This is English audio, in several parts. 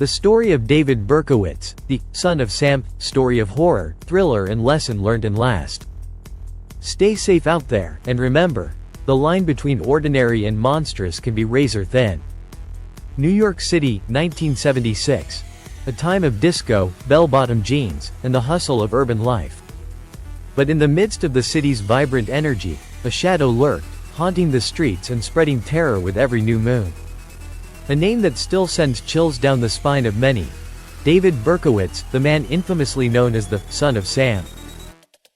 The story of David Berkowitz, the son of Sam, story of horror, thriller and lesson learned and last. Stay safe out there, and remember, the line between ordinary and monstrous can be razor thin. New York City, 1976. A time of disco, bell-bottom jeans, and the hustle of urban life. But in the midst of the city's vibrant energy, a shadow lurked, haunting the streets and spreading terror with every new moon. A name that still sends chills down the spine of many. David Berkowitz, the man infamously known as the son of Sam.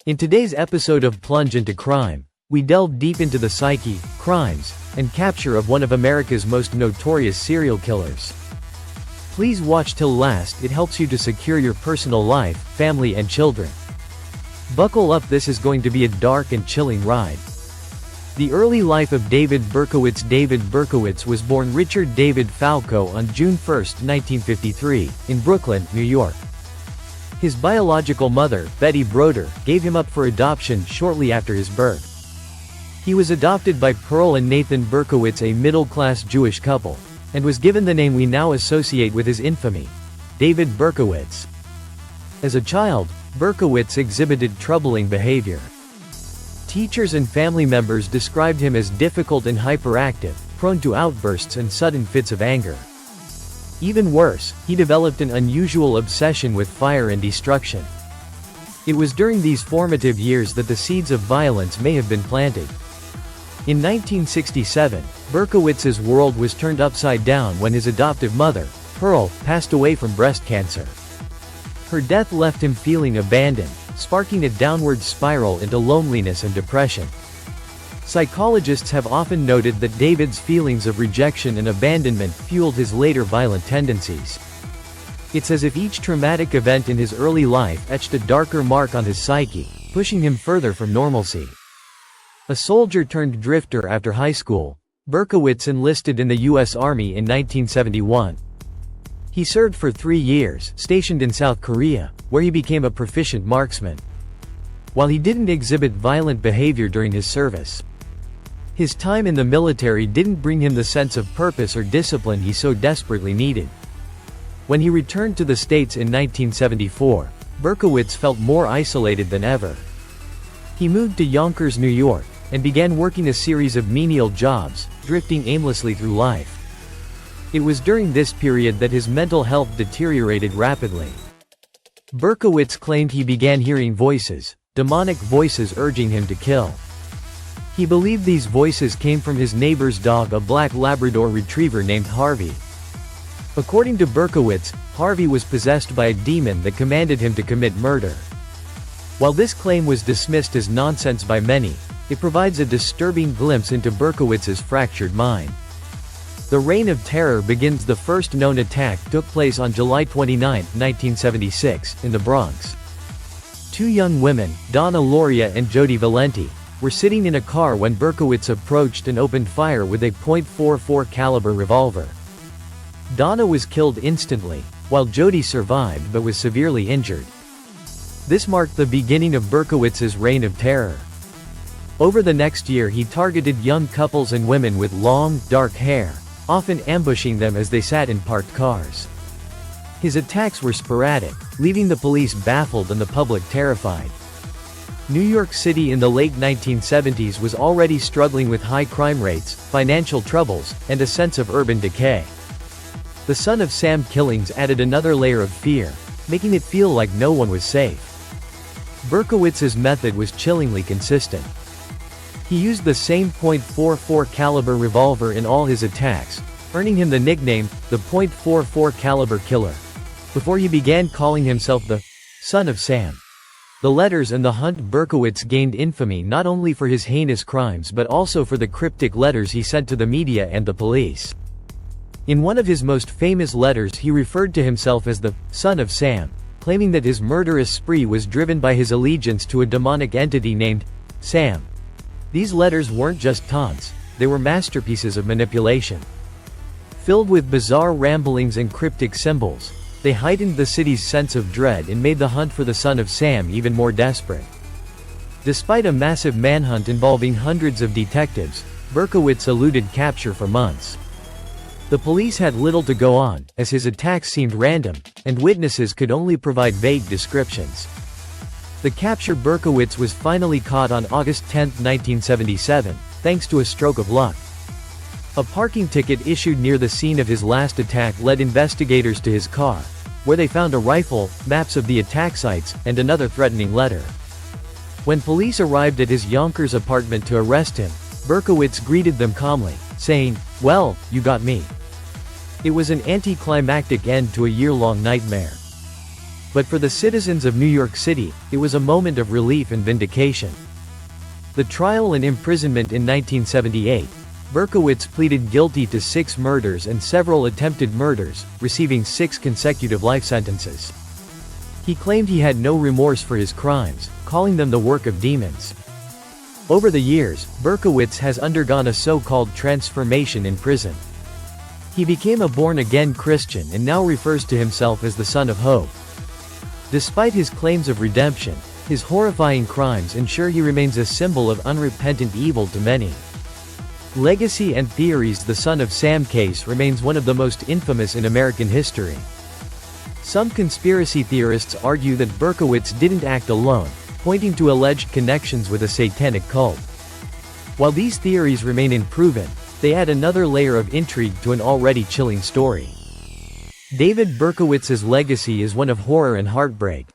In today's episode of Plunge into Crime, we delve deep into the psyche, crimes, and capture of one of America's most notorious serial killers. Please watch till last, it helps you to secure your personal life, family and children. Buckle up, this is going to be a dark and chilling ride. The early life of David Berkowitz. David Berkowitz was born Richard David Falco on June 1, 1953, in Brooklyn, New York. His biological mother, Betty Broder, gave him up for adoption shortly after his birth. He was adopted by Pearl and Nathan Berkowitz, a middle-class Jewish couple, and was given the name we now associate with his infamy, David Berkowitz. As a child, Berkowitz exhibited troubling behavior. Teachers and family members described him as difficult and hyperactive, prone to outbursts and sudden fits of anger. Even worse, he developed an unusual obsession with fire and destruction. It was during these formative years that the seeds of violence may have been planted. In 1967, Berkowitz's world was turned upside down when his adoptive mother, Pearl, passed away from breast cancer. Her death left him feeling abandoned, sparking a downward spiral into loneliness and depression. Psychologists have often noted that David's feelings of rejection and abandonment fueled his later violent tendencies. It's as if each traumatic event in his early life etched a darker mark on his psyche, pushing him further from normalcy. A soldier turned drifter after high school, Berkowitz enlisted in the U.S. Army in 1971. He served for 3 years, stationed in South Korea, where he became a proficient marksman. While he didn't exhibit violent behavior during his service, his time in the military didn't bring him the sense of purpose or discipline he so desperately needed. When he returned to the States in 1974, Berkowitz felt more isolated than ever. He moved to Yonkers, New York, and began working a series of menial jobs, drifting aimlessly through life. It was during this period that his mental health deteriorated rapidly. Berkowitz claimed he began hearing voices, demonic voices urging him to kill. He believed these voices came from his neighbor's dog, a black Labrador retriever named Harvey. According to Berkowitz, Harvey was possessed by a demon that commanded him to commit murder. While this claim was dismissed as nonsense by many, it provides a disturbing glimpse into Berkowitz's fractured mind. The Reign of Terror begins. The first known attack took place on July 29, 1976, in the Bronx. 2 young women, Donna Loria and Jody Valenti, were sitting in a car when Berkowitz approached and opened fire with a .44 caliber revolver. Donna was killed instantly, while Jody survived but was severely injured. This marked the beginning of Berkowitz's reign of terror. Over the next year he targeted young couples and women with long, dark hair, often ambushing them as they sat in parked cars. His attacks were sporadic, leaving the police baffled and the public terrified. New York City in the late 1970s was already struggling with high crime rates, financial troubles, and a sense of urban decay. The son of Sam killings added another layer of fear, making it feel like no one was safe. Berkowitz's method was chillingly consistent. He used the same .44 caliber revolver in all his attacks, earning him the nickname, the .44 caliber killer, before he began calling himself the son of Sam. The letters and the hunt. Berkowitz gained infamy not only for his heinous crimes but also for the cryptic letters he sent to the media and the police. In one of his most famous letters he referred to himself as the son of Sam, claiming that his murderous spree was driven by his allegiance to a demonic entity named Sam. These letters weren't just taunts, they were masterpieces of manipulation. Filled with bizarre ramblings and cryptic symbols, they heightened the city's sense of dread and made the hunt for the son of Sam even more desperate. Despite a massive manhunt involving hundreds of detectives, Berkowitz eluded capture for months. The police had little to go on, as his attacks seemed random, and witnesses could only provide vague descriptions. The captured Berkowitz was finally caught on August 10, 1977, thanks to a stroke of luck. A parking ticket issued near the scene of his last attack led investigators to his car, where they found a rifle, maps of the attack sites, and another threatening letter. When police arrived at his Yonkers apartment to arrest him, Berkowitz greeted them calmly, saying, "Well, you got me." It was an anticlimactic end to a year-long nightmare. But for the citizens of New York City, it was a moment of relief and vindication. The trial and imprisonment in 1978, Berkowitz pleaded guilty to 6 murders and several attempted murders, receiving 6 consecutive life sentences. He claimed he had no remorse for his crimes, calling them the work of demons. Over the years, Berkowitz has undergone a so-called transformation in prison. He became a born-again Christian and now refers to himself as the Son of Hope. Despite his claims of redemption, his horrifying crimes ensure he remains a symbol of unrepentant evil to many. Legacy and theories. The Son of Sam case remains one of the most infamous in American history. Some conspiracy theorists argue that Berkowitz didn't act alone, pointing to alleged connections with a satanic cult. While these theories remain unproven, they add another layer of intrigue to an already chilling story. David Berkowitz's legacy is one of horror and heartbreak.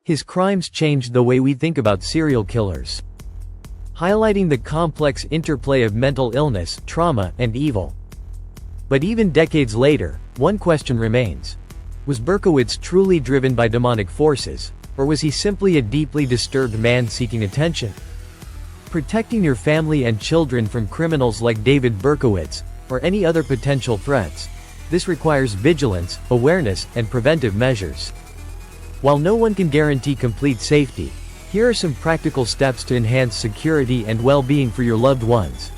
His crimes changed the way we think about serial killers, highlighting the complex interplay of mental illness, trauma, and evil. But even decades later, one question remains. Was Berkowitz truly driven by demonic forces, or was he simply a deeply disturbed man seeking attention? Protecting your family and children from criminals like David Berkowitz, or any other potential threats, this requires vigilance, awareness, and preventive measures. While no one can guarantee complete safety, here are some practical steps to enhance security and well-being for your loved ones.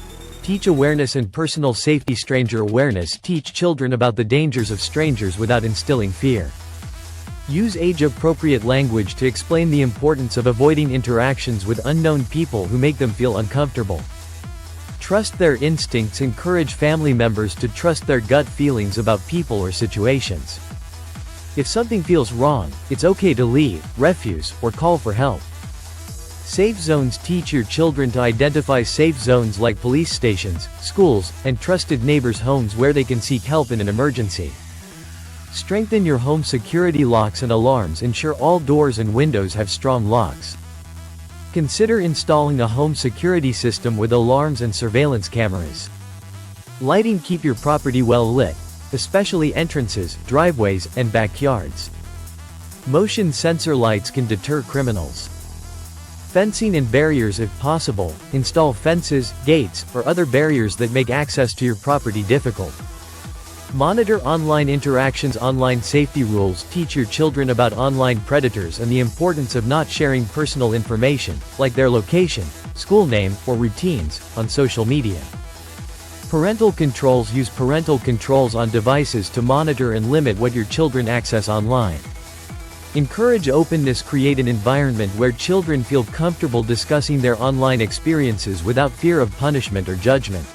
Teach awareness and personal safety. Stranger awareness. Teach children about the dangers of strangers without instilling fear. Use age-appropriate language to explain the importance of avoiding interactions with unknown people who make them feel uncomfortable. Trust their instincts. Encourage family members to trust their gut feelings about people or situations. If something feels wrong, it's okay to leave, refuse, or call for help. Safe zones. Teach your children to identify safe zones like police stations, schools, and trusted neighbors' homes where they can seek help in an emergency. Strengthen your home security. Locks and alarms. Ensure all doors and windows have strong locks. Consider installing a home security system with alarms and surveillance cameras. Lighting. Keep your property well lit, especially entrances, driveways, and backyards. Motion sensor lights can deter criminals. Fencing and barriers. If possible, install fences, gates, or other barriers that make access to your property difficult. Monitor online interactions. Online safety rules. Teach your children about online predators and the importance of not sharing personal information, like their location, school name, or routines, on social media. Parental controls. Use parental controls on devices to monitor and limit what your children access online. Encourage openness. Create an environment where children feel comfortable discussing their online experiences without fear of punishment or judgment.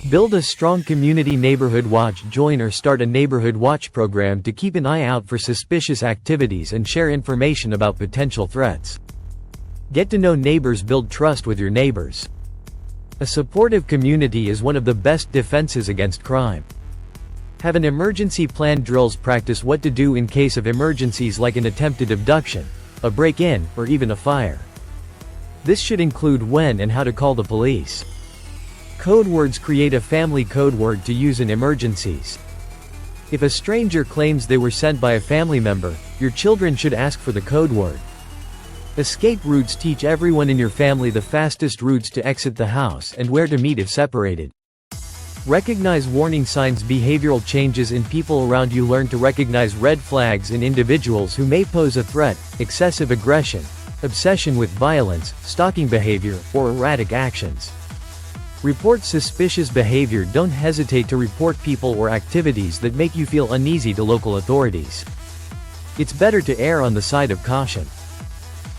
Build a strong community. Neighborhood watch. Join or start a neighborhood watch program to keep an eye out for suspicious activities and share information about potential threats. Get to know neighbors. Build trust with your neighbors. A supportive community is one of the best defenses against crime. Have an emergency plan. Drills. Practice what to do in case of emergencies like an attempted abduction, a break-in, or even a fire. This should include when and how to call the police. Code words. Create a family code word to use in emergencies. If a stranger claims they were sent by a family member, your children should ask for the code word. Escape routes. Teach everyone in your family the fastest routes to exit the house and where to meet if separated. Recognize warning signs. Behavioral changes in people around you. Learn to recognize red flags in individuals who may pose a threat: excessive aggression, obsession with violence, stalking behavior, or erratic actions. Report suspicious behavior. Don't hesitate to report people or activities that make you feel uneasy to local authorities. It's better to err on the side of caution.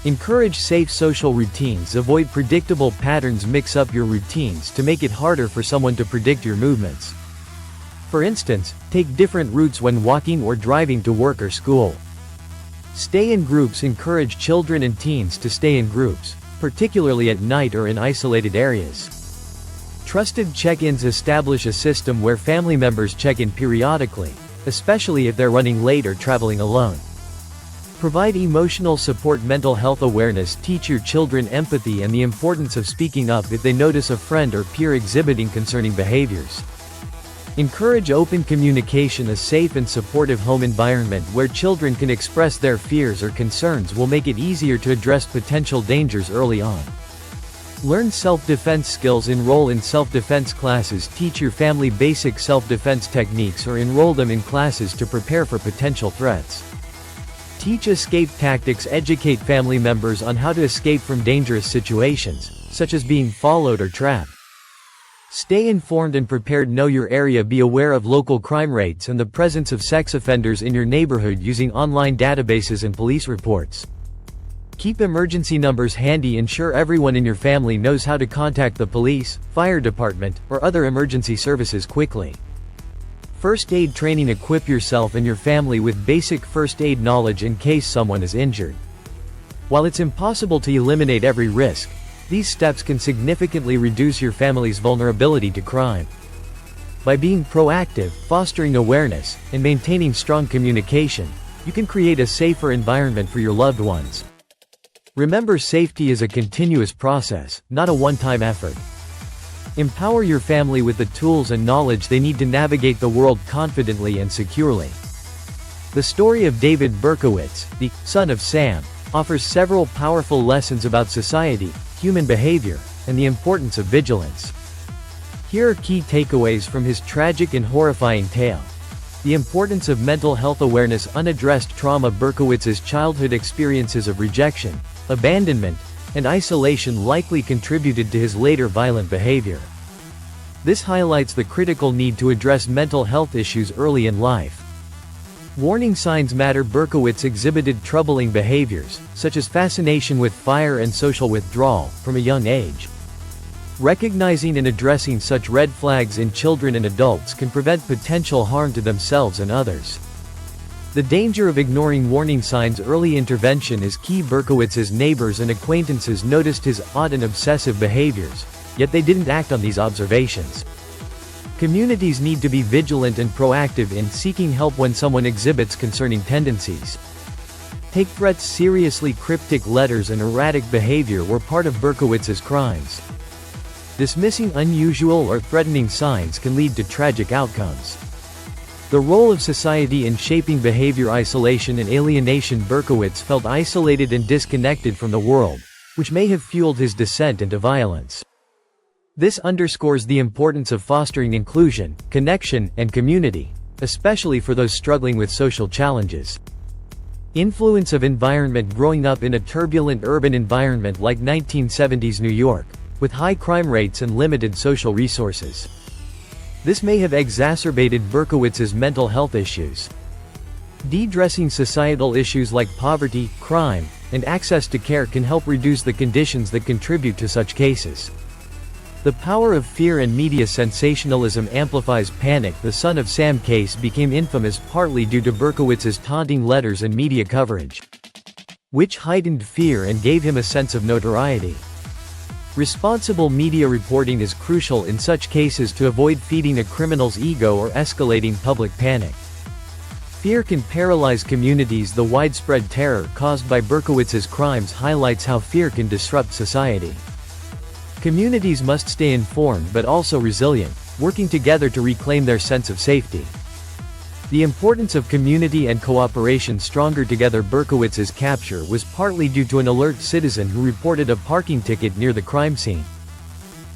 Encourage safe social routines. Avoid predictable patterns. Mix up your routines to make it harder for someone to predict your movements. For instance, take different routes when walking or driving to work or school. Stay in groups. Encourage children and teens to stay in groups, particularly at night or in isolated areas. Trusted check-ins. Establish a system where family members check in periodically, especially if they're running late or traveling alone. Provide emotional support. Mental health awareness. Teach your children empathy and the importance of speaking up if they notice a friend or peer exhibiting concerning behaviors. Encourage open communication. A safe and supportive home environment where children can express their fears or concerns will make it easier to address potential dangers early on. Learn self-defense skills. Enroll in self-defense classes. Teach your family basic self-defense techniques or enroll them in classes to prepare for potential threats. Teach escape tactics. Educate family members on how to escape from dangerous situations, such as being followed or trapped. Stay informed and prepared. Know your area. Be aware of local crime rates and the presence of sex offenders in your neighborhood using online databases and police reports. Keep emergency numbers handy. Ensure everyone in your family knows how to contact the police, fire department, or other emergency services quickly. First aid training. Equip yourself and your family with basic first aid knowledge in case someone is injured. While it's impossible to eliminate every risk, these steps can significantly reduce your family's vulnerability to crime. By being proactive, fostering awareness, and maintaining strong communication, you can create a safer environment for your loved ones. Remember, safety is a continuous process, not a one-time effort. Empower your family with the tools and knowledge they need to navigate the world confidently and securely. The story of David Berkowitz, the son of Sam, offers several powerful lessons about society, human behavior, and the importance of vigilance. Here are key takeaways from his tragic and horrifying tale. The importance of mental health awareness. Unaddressed trauma. Berkowitz's childhood experiences of rejection, abandonment, and isolation likely contributed to his later violent behavior. This highlights the critical need to address mental health issues early in life. Warning signs matter. Berkowitz exhibited troubling behaviors, such as fascination with fire and social withdrawal, from a young age. Recognizing and addressing such red flags in children and adults can prevent potential harm to themselves and others. The danger of ignoring warning signs. Early intervention is key. Berkowitz's neighbors and acquaintances noticed his odd and obsessive behaviors, yet they didn't act on these observations. Communities need to be vigilant and proactive in seeking help when someone exhibits concerning tendencies. Take threats seriously. Cryptic letters and erratic behavior were part of Berkowitz's crimes. Dismissing unusual or threatening signs can lead to tragic outcomes. The role of society in shaping behavior. Isolation and alienation. Berkowitz felt isolated and disconnected from the world, which may have fueled his descent into violence. This underscores the importance of fostering inclusion, connection, and community, especially for those struggling with social challenges. Influence of environment. Growing up in a turbulent urban environment like 1970s New York, with high crime rates and limited social resources. This may have exacerbated Berkowitz's mental health issues. De-addressing societal issues like poverty, crime, and access to care can help reduce the conditions that contribute to such cases. The power of fear and media sensationalism amplifies panic. The son of Sam case became infamous partly due to Berkowitz's taunting letters and media coverage, which heightened fear and gave him a sense of notoriety. Responsible media reporting is crucial in such cases to avoid feeding a criminal's ego or escalating public panic. Fear can paralyze communities. The widespread terror caused by Berkowitz's crimes highlights how fear can disrupt society. Communities must stay informed but also resilient, working together to reclaim their sense of safety. The importance of community and cooperation. Stronger together. Berkowitz's capture was partly due to an alert citizen who reported a parking ticket near the crime scene.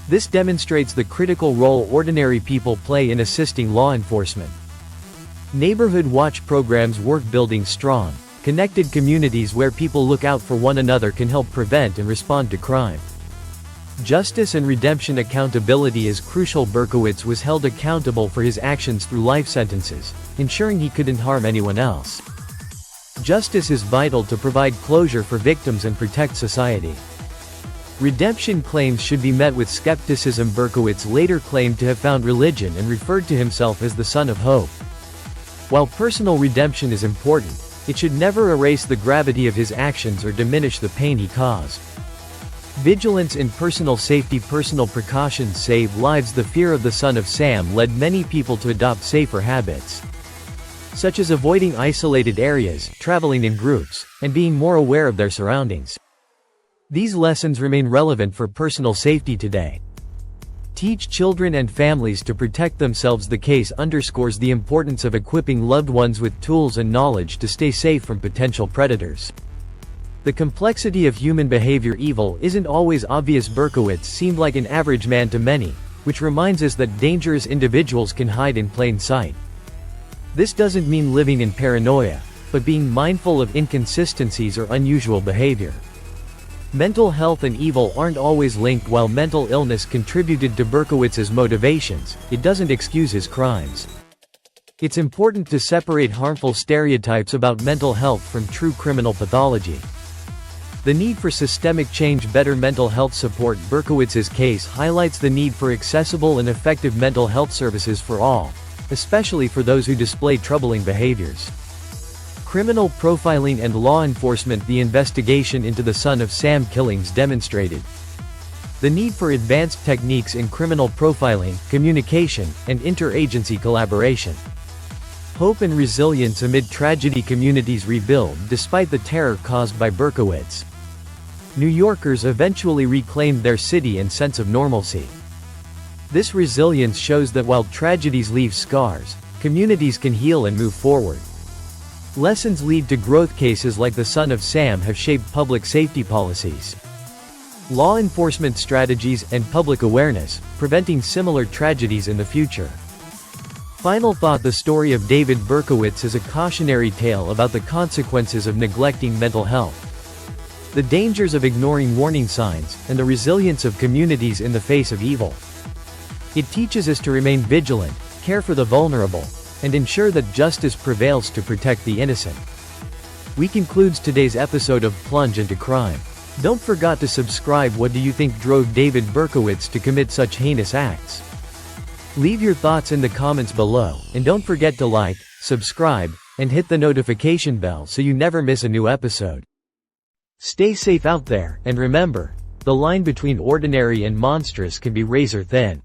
This demonstrates the critical role ordinary people play in assisting law enforcement. Neighborhood watch programs work. Building strong, connected communities where people look out for one another can help prevent and respond to crime. Justice and redemption. Accountability is crucial. Berkowitz was held accountable for his actions through life sentences, ensuring he couldn't harm anyone else. Justice is vital to provide closure for victims and protect society. Redemption claims should be met with skepticism. Berkowitz later claimed to have found religion and referred to himself as the Son of Hope. While personal redemption is important, it should never erase the gravity of his actions or diminish the pain he caused. Vigilance in personal safety. Personal precautions save lives. The fear of the Son of Sam led many people to adopt safer habits, such as avoiding isolated areas, traveling in groups, and being more aware of their surroundings. These lessons remain relevant for personal safety today. Teach children and families to protect themselves. The case underscores the importance of equipping loved ones with tools and knowledge to stay safe from potential predators. The complexity of human behavior. Evil isn't always obvious. Berkowitz seemed like an average man to many, which reminds us that dangerous individuals can hide in plain sight. This doesn't mean living in paranoia, but being mindful of inconsistencies or unusual behavior. Mental health and evil aren't always linked. While mental illness contributed to Berkowitz's motivations, it doesn't excuse his crimes. It's important to separate harmful stereotypes about mental health from true criminal pathology. The need for systemic change. Better mental health support. Berkowitz's case highlights the need for accessible and effective mental health services for all, especially for those who display troubling behaviors. Criminal profiling and law enforcement. The investigation into the Son of Sam killings demonstrated the need for advanced techniques in criminal profiling, communication, and interagency collaboration. Hope and resilience amid tragedy. Communities rebuild despite the terror caused by Berkowitz. New Yorkers eventually reclaimed their city and sense of normalcy. This resilience shows that while tragedies leave scars, communities can heal and move forward. Lessons lead to growth. Cases like the Son of Sam have shaped public safety policies, law enforcement strategies, and public awareness, preventing similar tragedies in the future. Final thought. The story of David Berkowitz is a cautionary tale about the consequences of neglecting mental health, the dangers of ignoring warning signs, and the resilience of communities in the face of evil. It teaches us to remain vigilant, care for the vulnerable, and ensure that justice prevails to protect the innocent. We concludes today's episode of Plunge into Crime. Don't forget to subscribe. What do you think drove David Berkowitz to commit such heinous acts? Leave your thoughts in the comments below, and don't forget to like, subscribe, and hit the notification bell so you never miss a new episode. Stay safe out there, and remember, the line between ordinary and monstrous can be razor thin.